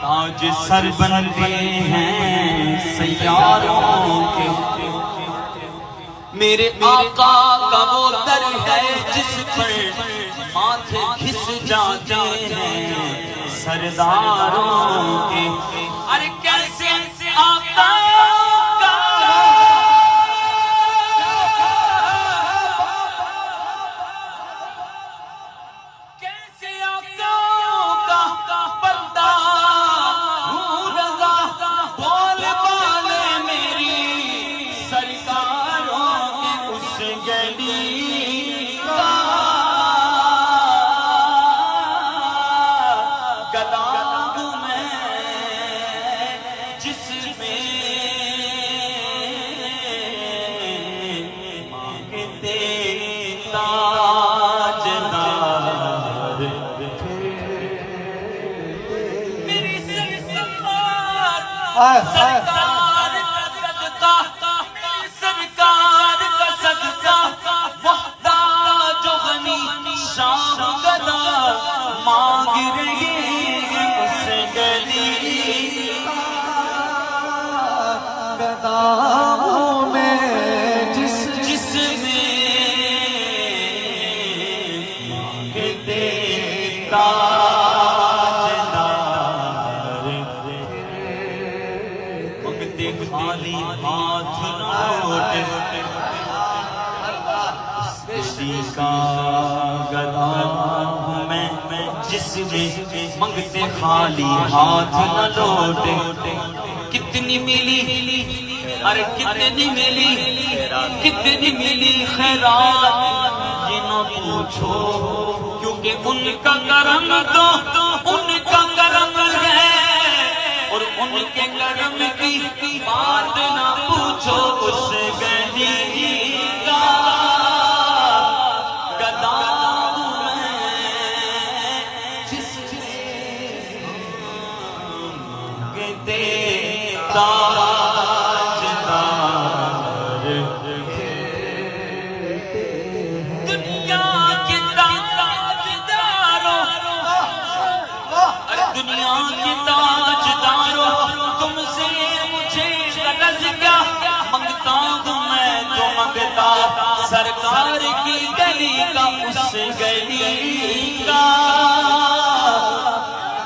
تاج سر بنتے ہیں سیاروں کے، میرے آقا کا وہ در ہے جس پر ماتھے گھس جاتے ہیں سرداروں کے۔ ارے کیسے آقا سرکار کا صدقہ وحدہ جو غنی شام گدا مانگ رہی ہے اس گلی گداؤں میں جس میں مانگتے خالی ہاتھ لوٹ کسی کا گدا ہوں میں جس میں منگتے خالی ہاتھ نہ لوٹ۔ کتنی ملی ارے کتنی ملی خیرات یہ نہ پوچھو، کیونکہ ان کا کرم تو ان کا کرم ہے اور ان کے کرم کی بات نہ پوچھو۔ اس گلی کا گدا میں جس مانگتے تاجدار، دنیا کے تاجداروں، ارے دنیا کے تاجداروں، تم سے مجھے غرض کیا، منگتا ہوں میں تو منگتا سرکار کی گلی کا، اس گلی کا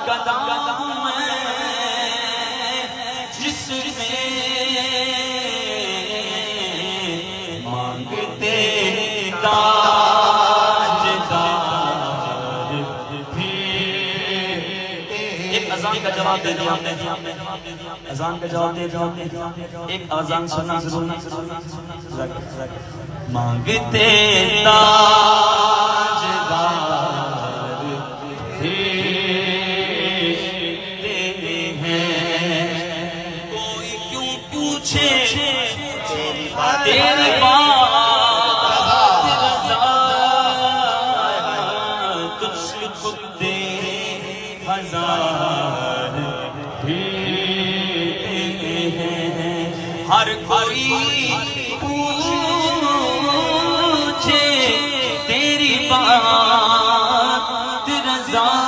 گدا میں جس میں مانگتے اذان کا جواب دے دیا ہم نے، اذان کا جواب دے دیا، ایک اذان سننا ضرور۔ مانگتے تاجدار ہیں، کوئی کیوں پوچھے تیری بات رضا، تجھ سے خود دے ہزار ہر کوئی پوچھے تیری بات رضا